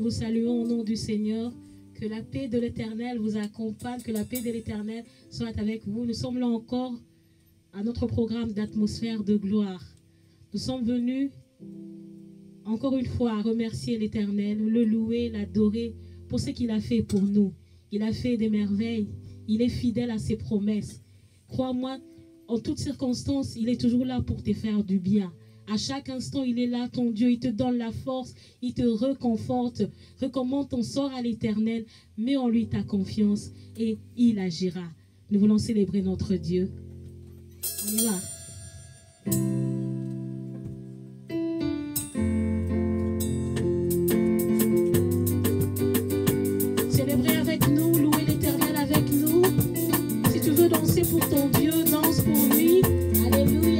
vous saluons au nom du Seigneur. Que la paix de l'Éternel vous accompagne, que la paix de l'Éternel soit avec vous. Nous sommes là encore à notre programme d'atmosphère de gloire. Nous sommes venus encore une fois remercier l'Éternel, le louer, l'adorer pour ce qu'il a fait pour nous. Il a fait des merveilles. Il est fidèle à ses promesses. Crois-moi, en toutes circonstances, il est toujours là pour te faire du bien. À chaque instant, il est là, ton Dieu. Il te donne la force, il te réconforte. Recommande ton sort à l'Éternel. Mets en lui ta confiance et il agira. Nous voulons célébrer notre Dieu. On y va. Célébrez avec nous, louez l'Éternel avec nous. Si tu veux danser pour ton Dieu, danse pour lui. Alléluia.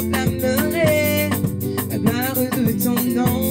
proclamerai la gloire de ton nom.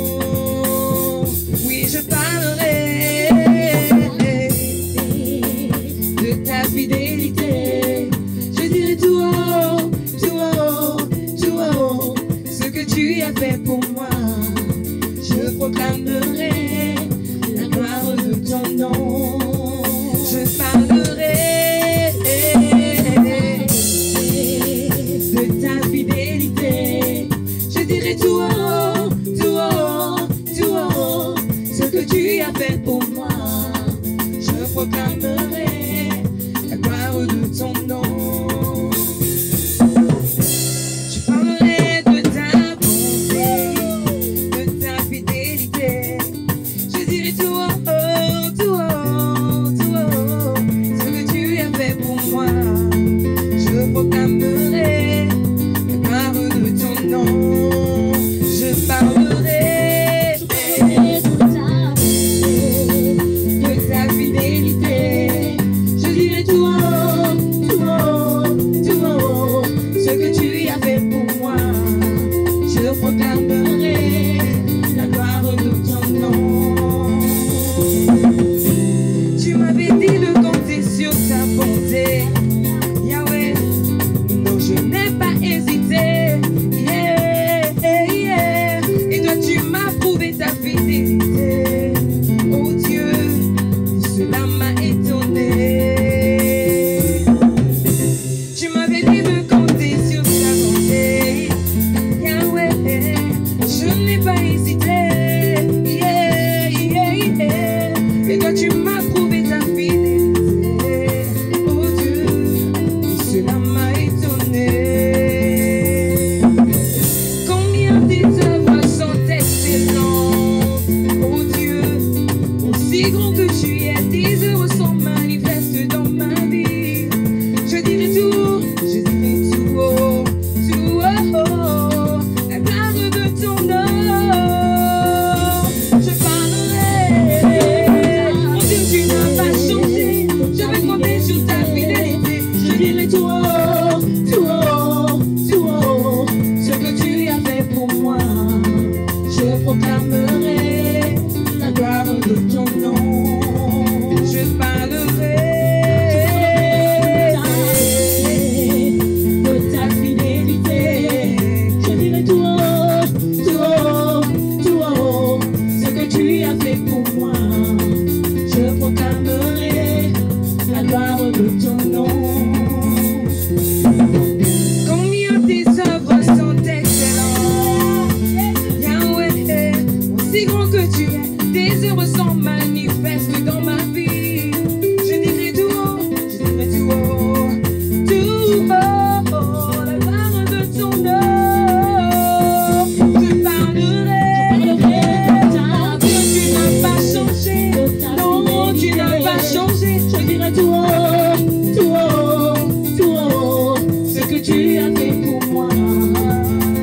dirai tout haut, tout haut, tout haut, ce que tu as fait pour moi.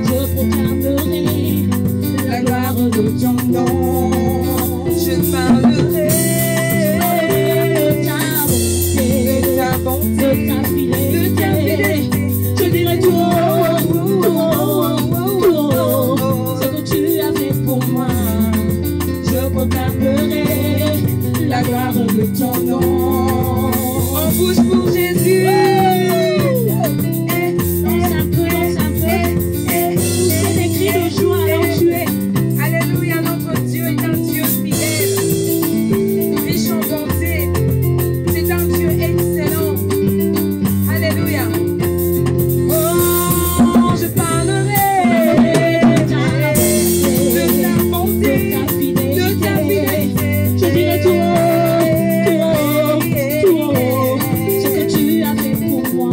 Je proclamerai la gloire de ton nom. Je parlerai de ta bonté, de ta fidélité. Je dirai tout haut, tout haut, tout haut, ce que tu as fait pour moi. Je proclamerai la gloire de ton nom. On bouge pour Jésus. Danse un peu, pousser des cris de joie alors tu es. Alléluia, notre Dieu est un Dieu fidèle, riche en bonté. C'est un Dieu excellent. Alléluia. Oh, je parlerai de ta bonté, de ta fidélité. Je dirai tout haut, tout haut, ce que tu as fait pour moi.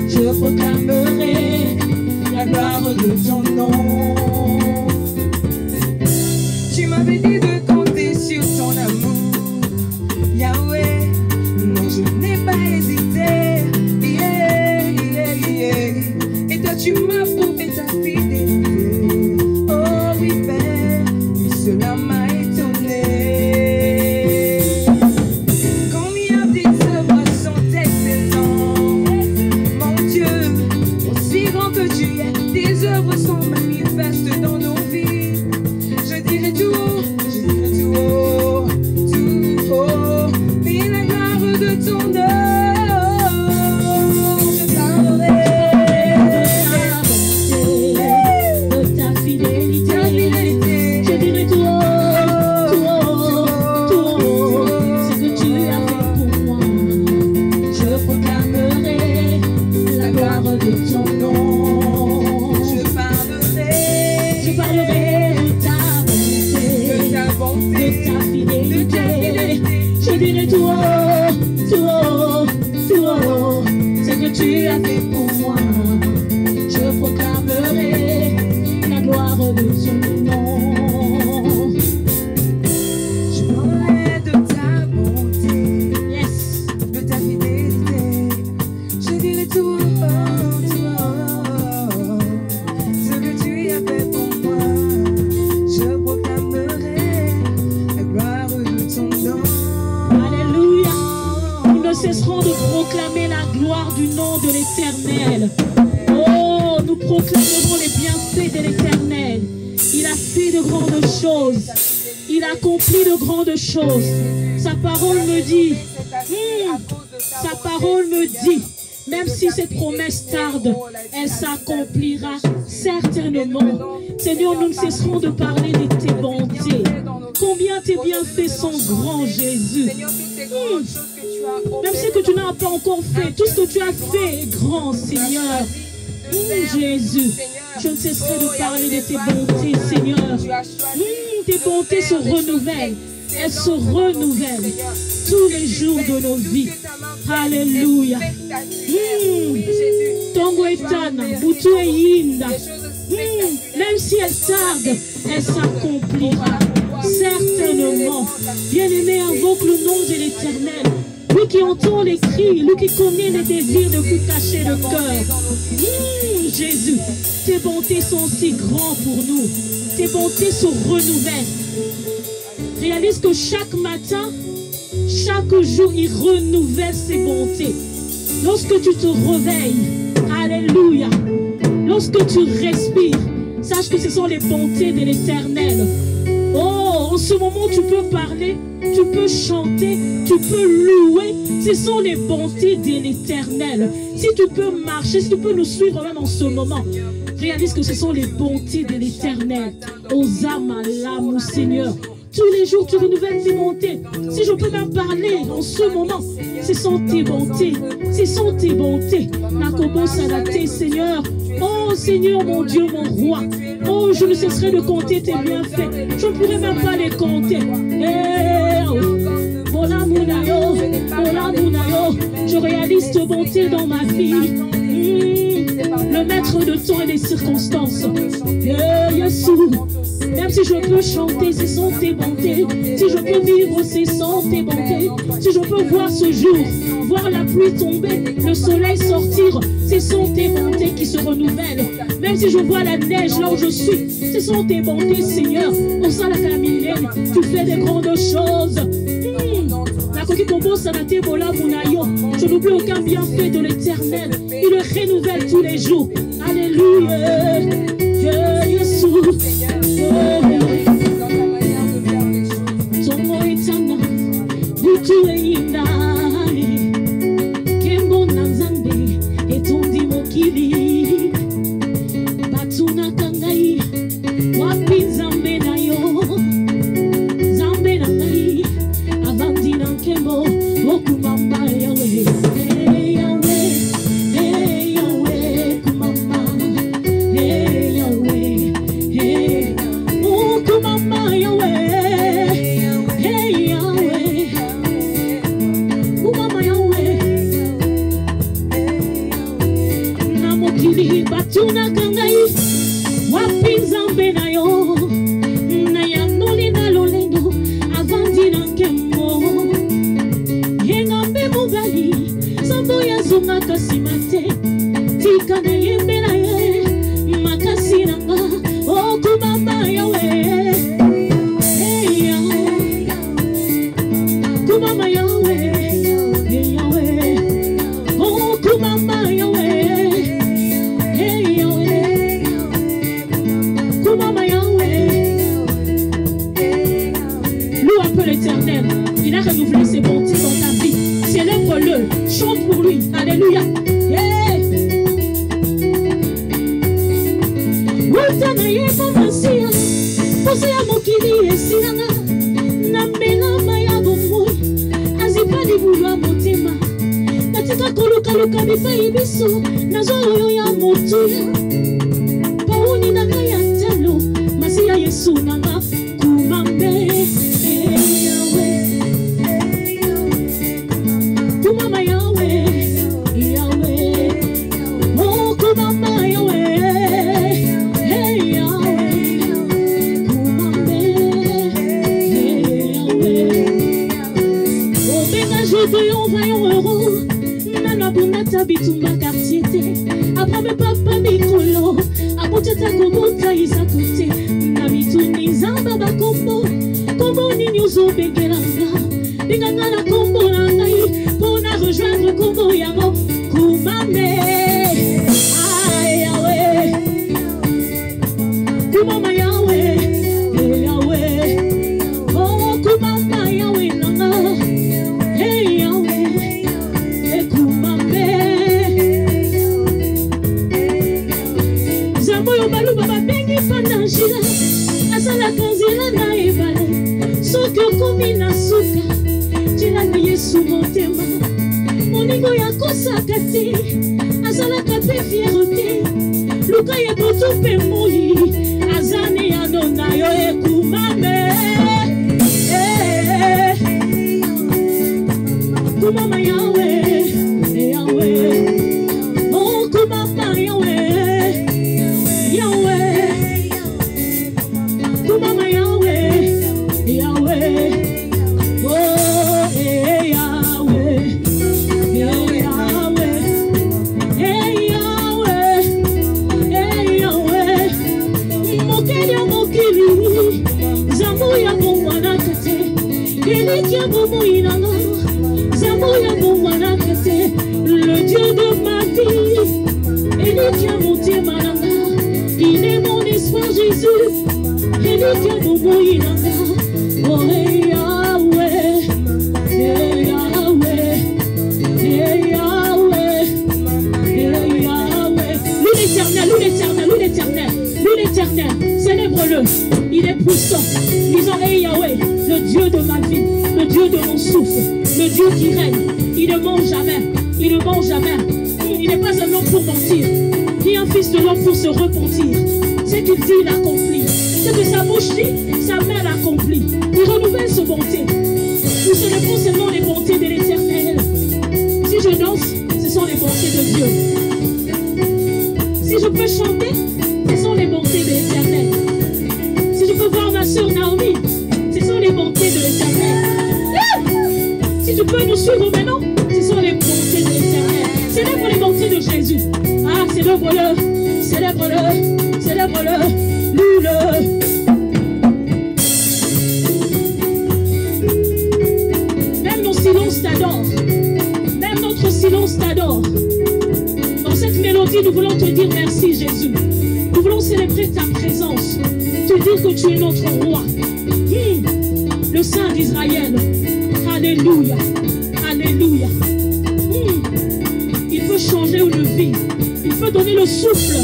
Je proclamerai la gloire de ton nom. Tu m'avais dit de compter sur ton amour, Yahweh. Non, je n'ai pas hésité. Yeah, yeah, yeah. Et toi, tu m'as prouvé ta fidélité. Oh oui, Père, et cela m'a étonné. Combien tes œuvres sont excellentes, mon Dieu, aussi grand que tu es, tes œuvres sont manifestes dans nos vies. Je dirai tout haut, tout haut, mais la gloire de ton nom. Je parlerai De ta fidélité, je dirai tout haut, ce que tu as fait pour moi. Je proclamerai la gloire de ton nom. Je parlerai de ta bonté, de ta bonté, de ta fidélité. Je dirai tout haut, ce que tu as fait pour moi. Je proclamerai la gloire de ton nom. je parlerai de ta bonté, Yes. de ta fidélité. Je dirai tout haut, ce que tu as fait pour moi. Je proclamerai la gloire de ton nom. Alléluia. Nous ne cesserons de proclamer la gloire du nom de l'Éternel. Oh, nous proclamerons les bienfaits de l'Éternel. Il a fait de grandes choses. Il a accompli de grandes choses. Sa parole me dit, sa parole me dit, même si cette promesse tarde, elle s'accomplira certainement. Seigneur, nous ne cesserons de parler de tes bontés. Combien tes bienfaits sont grands, Jésus. Seigneur, toutes ces grandes choses que tu as Même ce que tu n'as pas encore fait, tout ce que tu as fait est grand, Seigneur. Jésus, je ne cesserai de parler de tes bontés, Seigneur. Tes bontés se renouvellent. Elles se renouvellent tous les jours de nos vies. Alléluia. Tongo etana, butu eyinda. Même si elle tarde, elle s'accomplira certainement. Bien-aimé, invoque le nom de l'Éternel. Lui qui entend les cris, lui qui connaît les désirs de vous cacher le cœur. Jésus, tes bontés sont si grands pour nous. Tes bontés se renouvellent. Réalise que chaque matin, chaque jour, il renouvelle ses bontés. Lorsque tu te réveilles, alléluia, lorsque tu respires, sache que ce sont les bontés de l'Éternel. Oh, en ce moment, tu peux parler, tu peux chanter, tu peux louer. Ce sont les bontés de l'Éternel. Si tu peux marcher, si tu peux nous suivre même en ce moment, réalise que ce sont les bontés de l'Éternel. Osama l'âme, Seigneur. Tous les jours, tu renouvelles tes bontés. Si je peux même parler en ce moment, ce sont tes bontés. Ce sont tes bontés. Nakobo Salate, Seigneur. Oh Seigneur, mon Dieu, mon roi. Oh, je ne cesserai de compter tes bienfaits. Je ne pourrai même pas les compter. Je réalise tes bontés dans ma vie. Le maître de temps et des circonstances. Même si je peux chanter, ce sont tes bontés. Si je peux vivre, ce sont tes bontés. Si je peux voir ce jour, voir la pluie tomber, le soleil sortir, ce sont tes bontés qui se renouvellent. Même si je vois la neige là où je suis, ce sont tes bontés, Seigneur. Au sein de la caminée, tu fais des grandes choses. Je n'oublie aucun bienfait de l'Éternel. Il le renouvelle tous les jours. Alléluia. Jésus. Ton mot est un âme. Butu et inai. Kembo nanzambe. Et ton dimo kili. Batuna kangai. Wapi zambe na yo. Zambe na ngai. Avandi na kembo. Okumamba Yahweh. Hey Yahweh. Hey Yahweh. Kumamba. Hey Yahweh. Hey. Okumamba Yahweh. Hey Yahweh. Kumamba Yahweh. Namokili batuna kangai. Wapi zambe na yo. Na yanoli na lolendo. Avandi na kembo. Samboya zonga kasimate. Tika na yembe na ye. Makasi nanga. Oh kumamba Yahweh. Hey Yahweh. Kumamba Yahweh. Hey Yahweh. Oh kumamba Yahweh. Hey Yahweh. Kumamba Yahweh. Loue un peu l'Éternel. Il a renouvelé ses bontés dans ta vie. Célèbre-le, chante pour lui, alléluia. Hey. Watanaye mamasia, posea mokili esinanga, nambela maya bomoi, azipali bulwa motema, natika koluka bipai biso, nazo oyo ya motuya, pauni nanga ya talo, masia Yesu nanga, kumambe. Kumamba Yahweh, Yahweh, oh kumamba Yahweh, hey Yahweh, kumamba, hey Yahweh, oh benga jobe on va yoro, nana bunata bitumba quartier te, abrame papa mikolo, aboteta komota isakote, na mituni zamba bakombo, kombo ni nyuzo begelanga, binganga na kombo na ngai. Rejoindre Kombo Yango Kumame Yahweh Kumama Yahweh Yahweh Oh Kumama Yahweh Nanga Hey Yahweh Kumame Zambo Yobalu Baba Bengi Panangila Asala Kanzila na Ebale Sokyo Komi na Suka Jila na Yesu Motema Moningo ya kosaka te azalaka pe fierté luka ye botu pe moi azani ya nona yo ekumame kumama Yahweh Yahweh oh kumama Yahweh Yahweh kumama Yahweh Yahweh le Dieu de ma vie, et lui qui a monté ma langue, il est mon espoir Jésus, et lui qui a mon moïnanga, oh Yahweh, Yahweh, Yahweh, Yahweh, loue l'Éternel, loue l'Éternel, loue l'Éternel, loue l'Éternel, célèbre-le, il est puissant, disons Yahweh, le Dieu de ma vie, le Dieu de mon souffle, le Dieu qui règne, il ne ment jamais, il ne ment jamais, il n'est pas un homme pour mentir, ni un fils de l'homme pour se repentir, ce qu'il dit il accomplit, ce que sa bouche dit, sa main l'accomplit, il renouvelle ses bontés, nous célébrons seulement les bontés de l'Éternel, si je danse, ce sont les bontés de Dieu, si je peux chanter, ce sont les bontés de l'Éternel, si je peux voir ma soeur Naomi, ce sont les bontés de l'Éternel. Si Si tu peux nous suivre maintenant, ce sont les bontés de l'Éternel. Célèbre les bontés de Jésus. Ah, célèbre-le, célèbre-le, célèbre-le, loue-le. Même nos silences t'adorent. Même notre silence t'adore. Dans cette mélodie, nous voulons te dire merci, Jésus. Nous voulons célébrer ta présence. Te dire que tu es notre roi. Le Saint d'Israël. Alléluia. Alléluia. Il peut changer une vie. Il peut donner le souffle.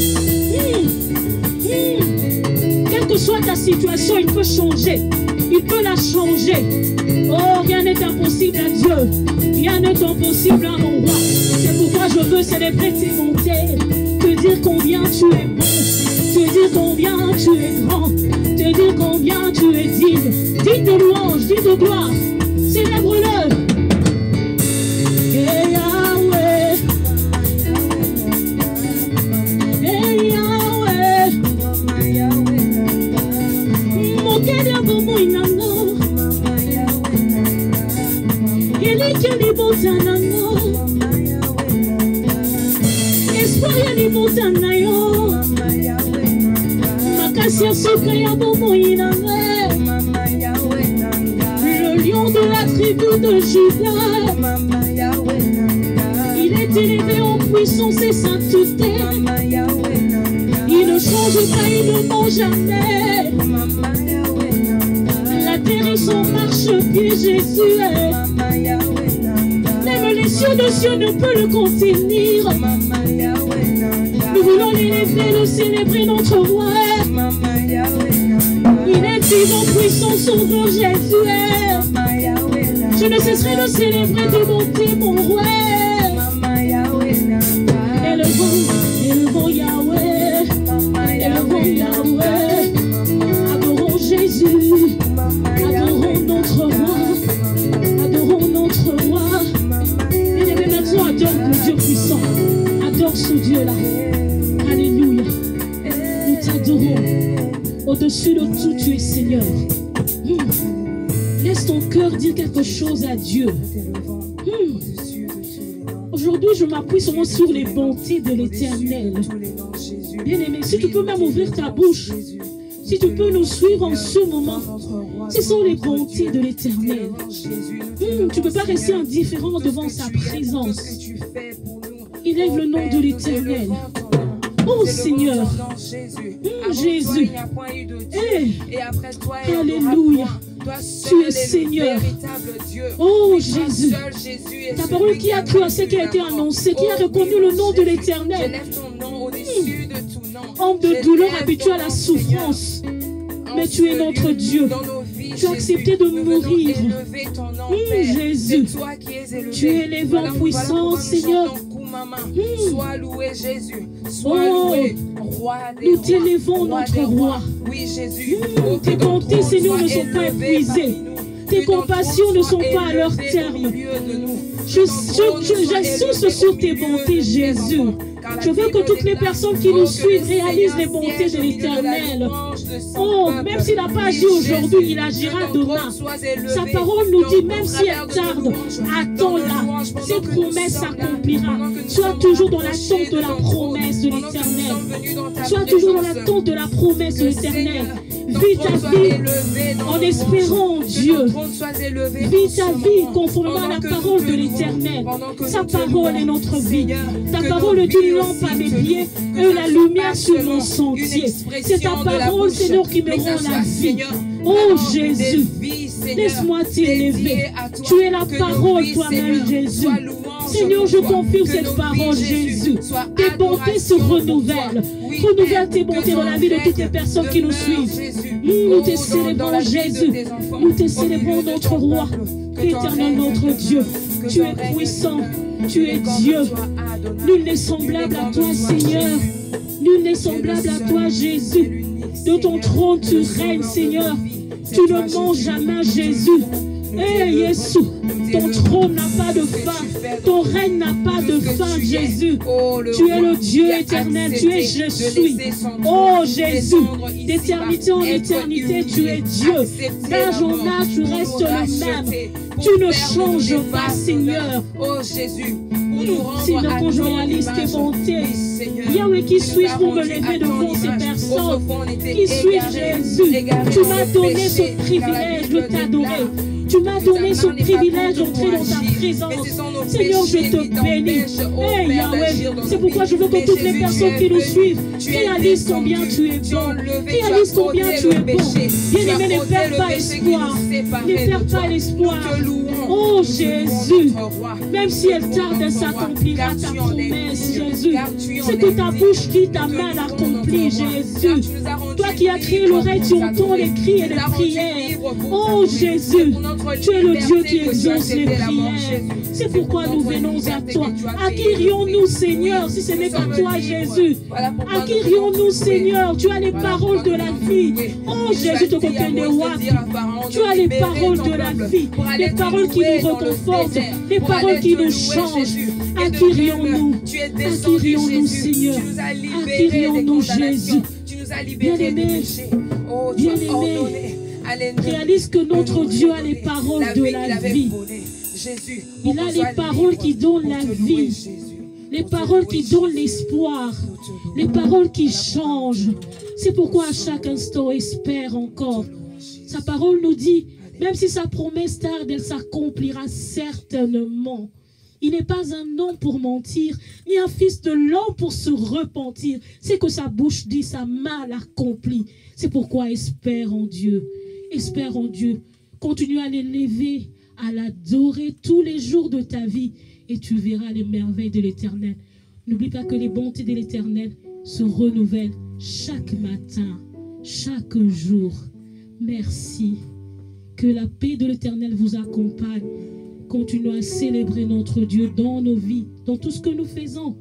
Quelle que soit ta situation, il peut changer. Il peut la changer. Oh, rien n'est impossible à Dieu. Rien n'est impossible à mon roi. C'est pourquoi je veux célébrer tes bontés. Te dire combien tu es bon. Te dire combien tu es grand. Te dire combien tu es digne. Digne de louange, digne de gloire. Célèbre-le. Hey Yahweh. Hey Yahweh. Mokele bomo inango. Elikeli botanango. Espoir yali botanayo. Makasia soka ya bomo inango. Le lion de la tribu de Juda. Il est élevé en puissance et sainteté. Il ne change pas, il ne ment jamais. La terre est son marchepied, Jésus est. Même les cieux de cieux ne peuvent le contenir. Nous voulons l'élever, le célébrer, notre roi. Il est vivant, puissant, sauveur, Jésus est. Je ne cesserai de célébrer tes bontés, mon roi. Élevons Yahweh. Élevons Yahweh. Adorons Jésus. Adorons notre roi. Adorons notre roi. Et maintenant, adore le Dieu puissant. Adore ce Dieu-là. Alléluia. Nous t'adorons. Au-dessus de tout, tu es Seigneur. Laisse ton cœur dire quelque chose à Dieu. Aujourd'hui, je m'appuie seulement sur les bontés de l'Éternel. Bien-aimé, si tu peux même ouvrir ta bouche, si tu peux nous suivre en ce moment, ce sont les bontés de l'Éternel. Tu ne peux pas rester indifférent devant sa présence. Élève le nom de l'Éternel. Oh Seigneur, Jésus, Alléluia, tu es Seigneur. Oh Jésus, ta parole qui a cru à ce qui a été annoncé, qui a reconnu le nom de l'Éternel. Homme de douleur habitué à la souffrance, mais tu es notre Dieu. Tu as accepté de mourir. Jésus, tu es élevé en puissance, Seigneur. Sois loué Jésus, Oh, nous t'élevons notre roi. Oui Jésus, tes bontés, Seigneur, ne sont pas épuisées. Tes compassions ne sont pas à leur terme. J'insiste sur tes bontés, Jésus. Je veux que toutes les personnes qui nous suivent réalisent les bontés de l'Éternel. Oh, même s'il n'a pas agi aujourd'hui, il agira demain. Sa parole nous dit, même si elle tarde, attends-la. Cette promesse s'accomplira. Sois toujours dans l'attente de la promesse de l'Éternel. Sois toujours dans l'attente de la promesse de l'Éternel. Vis ta vie en espérant en Dieu. Vis ta vie conformément à la parole de l'Éternel. Sa parole est notre vie. Ta parole est une lampe à mes pieds et la lumière sur mon sentier. C'est ta parole, Seigneur, qui me rend la vie. Oh Jésus, laisse-moi t'élever. Tu es la parole toi-même, Jésus. Seigneur, je confirme cette parole, Jésus. Tes bontés se renouvellent. Renouvelle tes bontés dans la vie de toutes les personnes qui nous suivent. Nous te célébrons, Jésus. Nous te célébrons, notre roi, éternel, notre Dieu. Tu es puissant. Tu es Dieu. Nul n'est semblable à toi, Seigneur. Nul n'est semblable à toi, Jésus. De ton trône, tu règnes, Seigneur. Tu ne mens jamais, Jésus. Jésus, ton trône trône n'a pas de fin. Ton règne n'a pas de fin, Jésus. Tu es le Dieu éternel. Tu es je suis. Oh Jésus, d'éternité en éternité, tu es Dieu. D'âge en âge, tu restes le même. Tu ne changes pas, Seigneur. Oh Jésus, Seigneur, quand je réalise tes bontés, Yahweh, qui suis-je pour me lever devant ces personnes? Qui suis-je, Jésus? Tu m'as donné ce privilège de t'adorer. Tu m'as donné ce privilège d'entrer dans ta présence. Seigneur, je te bénis. Hey Yahweh, c'est pourquoi je veux que toutes les personnes qui nous suivent réalisent combien tu es bon. Réalisent combien tu es bon. Bien-aimé, ne perds pas espoir. Ne perds pas l'espoir. Oh Jésus, même si elle tarde, elle s'accomplira ta promesse, Jésus. C'est que ta bouche dit, ta main l'accomplit, Jésus. Toi qui as créé l'oreille, tu entends les cris et les prières. Oh Jésus, tu es le Dieu qui exauce les prières. C'est pourquoi nous venons à toi. À qui irions-nous, Seigneur, si ce n'est qu'à toi, Jésus? À qui irions-nous, Seigneur? Tu as les paroles de la vie. Oh Jésus, te contient des wapi. Tu as les paroles de la vie. Les paroles qui nous reconfortent. Les paroles qui nous changent. À qui irions-nous? À qui irions-nous, Seigneur? À qui irions-nous, Jésus? Bien-aimé, bien-aimé, réalise que notre Dieu a les paroles de la vie. Il a les paroles qui donnent la vie, les paroles qui donnent l'espoir, les paroles qui changent. C'est pourquoi à chaque instant, espère encore. Sa parole nous dit, même si sa promesse tarde, elle s'accomplira certainement. Il n'est pas un homme pour mentir, ni un fils de l'homme pour se repentir. C'est que sa bouche dit, sa main l'accomplit. C'est pourquoi espère en Dieu. Espère en Dieu. Continue à l'élever, à l'adorer tous les jours de ta vie. Et tu verras les merveilles de l'Éternel. N'oublie pas que les bontés de l'Éternel se renouvellent chaque matin, chaque jour. Merci. Que la paix de l'Éternel vous accompagne. Continuons à célébrer notre Dieu dans nos vies, dans tout ce que nous faisons.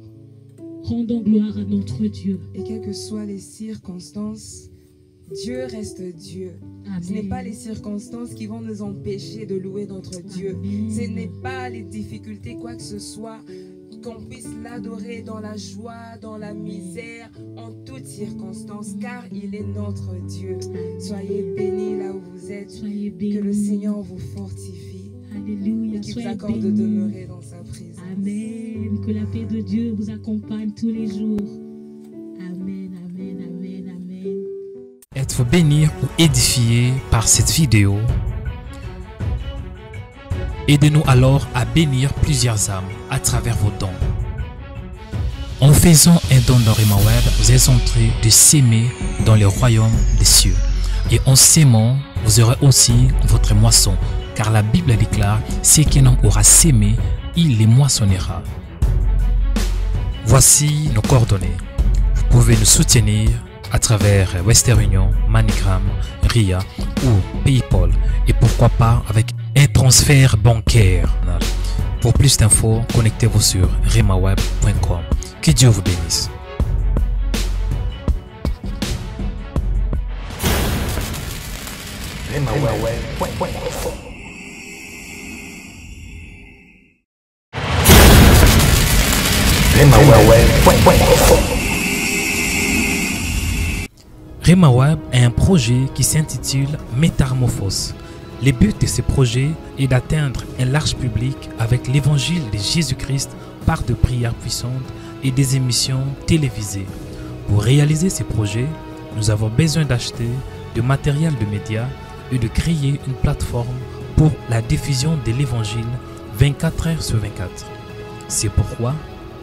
Rendons gloire à notre Dieu. Et quelles que soient les circonstances, Dieu reste Dieu. Amen. Ce n'est pas les circonstances qui vont nous empêcher de louer notre Dieu. Amen. Ce n'est pas les difficultés, quoi que ce soit, qu'on puisse l'adorer dans la joie, dans la misère, en toutes circonstances, car il est notre Dieu. Soyez bénis là où vous êtes. Soyez bénis. Que le Seigneur vous fortifie. Alléluia. Et qu'il vous accorde de demeurer dans sa présence. Amen. Que la paix de Dieu vous accompagne tous les jours. Amen, amen, amen, amen. Être béni ou édifié par cette vidéo. Aidez-nous alors à bénir plusieurs âmes à travers vos dons. En faisant un don dans Rhema Web, vous êtes en train de s'aimer dans le royaume des cieux. Et en s'aimant, vous aurez aussi votre moisson. Car la Bible déclare, ce qu'un homme aura sémé, il les moissonnera. Voici nos coordonnées. Vous pouvez nous soutenir à travers Western Union, MoneyGram, RIA ou PayPal. Et pourquoi pas avec un transfert bancaire. Pour plus d'infos, connectez-vous sur rhemaweb.com. Que Dieu vous bénisse. Rhema Web est un projet qui s'intitule Métamorphose. Le but de ce projet est d'atteindre un large public avec l'évangile de Jésus-Christ par de prières puissantes et des émissions télévisées. Pour réaliser ce projet, nous avons besoin d'acheter du matériel de médias et de créer une plateforme pour la diffusion de l'évangile 24 heures sur 24. C'est pourquoi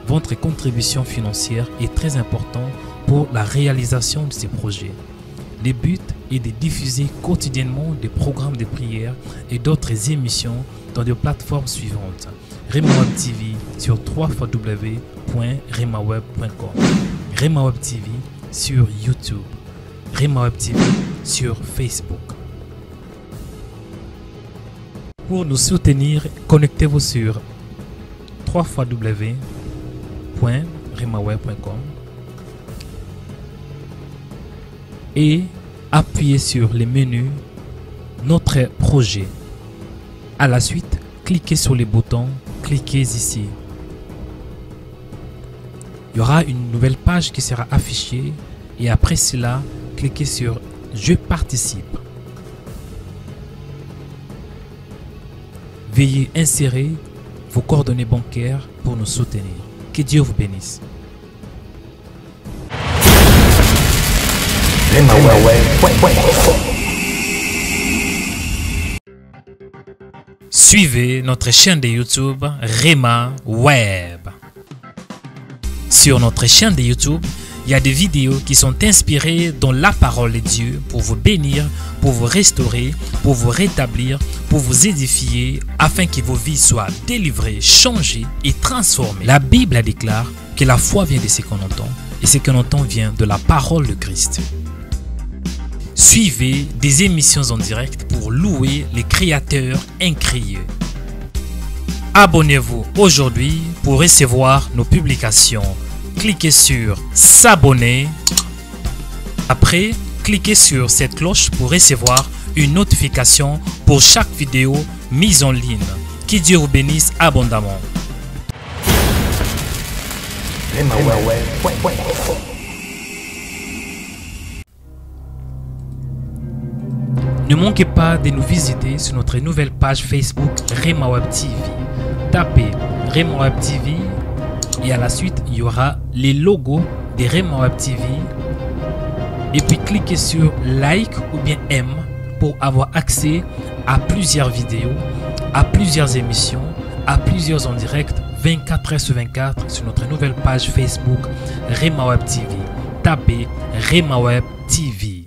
votre contribution financière est très importante pour la réalisation de ces projets. Le but est de diffuser quotidiennement des programmes de prière et d'autres émissions dans des plateformes suivantes. Rhema Web TV sur www.rhemaweb.com, Rhema Web TV sur YouTube, Rhema Web TV sur Facebook. Pour nous soutenir, connectez-vous sur www.rhemaweb.com et appuyez sur le menu Notre projet. À la suite, cliquez sur les boutons, cliquez ici. Il y aura une nouvelle page qui sera affichée et après cela, cliquez sur Je participe. Veuillez insérer vos coordonnées bancaires pour nous soutenir. Que Dieu vous bénisse. Suivez notre chaîne de YouTube Rema Web. Sur notre chaîne de YouTube, il y a des vidéos qui sont inspirées dans la parole de Dieu pour vous bénir, pour vous restaurer, pour vous rétablir, pour vous édifier, afin que vos vies soient délivrées, changées et transformées. La Bible déclare que la foi vient de ce qu'on entend et ce qu'on entend vient de la parole de Christ. Suivez des émissions en direct pour louer les créateurs incréés. Abonnez-vous aujourd'hui pour recevoir nos publications. Cliquez sur s'abonner. Après, cliquez sur cette cloche pour recevoir une notification pour chaque vidéo mise en ligne. Que Dieu vous bénisse abondamment. Ne manquez pas de nous visiter sur notre nouvelle page Facebook Rema Web TV. Tapez Rema Web TV et à la suite, il y aura les logos de Rema Web TV. Et puis cliquez sur like ou bien aime pour avoir accès à plusieurs vidéos, à plusieurs émissions, à plusieurs en direct 24h/24 sur notre nouvelle page Facebook Rema Web TV. Tapez Rema Web TV.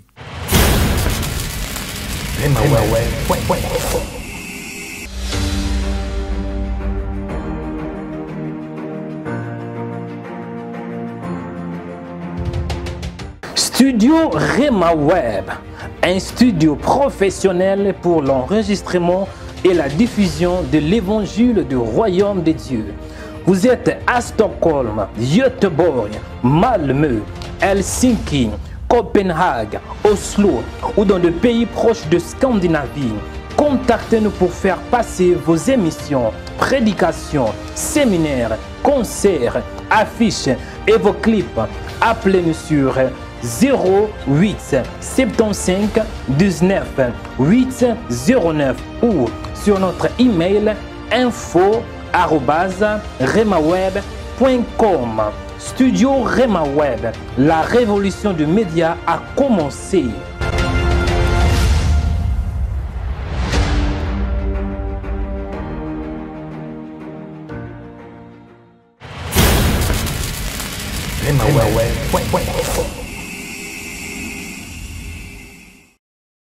Studio Rema Web, un studio professionnel pour l'enregistrement et la diffusion de l'évangile du royaume de Dieu. Vous êtes à Stockholm, Göteborg, Malmö, Helsinki, Copenhague, Oslo ou dans des pays proches de Scandinavie. Contactez-nous pour faire passer vos émissions, prédications, séminaires, concerts, affiches et vos clips. Appelez-nous sur 08 75 19 809 ou sur notre email info@remaweb.com. Studio Rema Web, la révolution du média a commencé. Rema Web.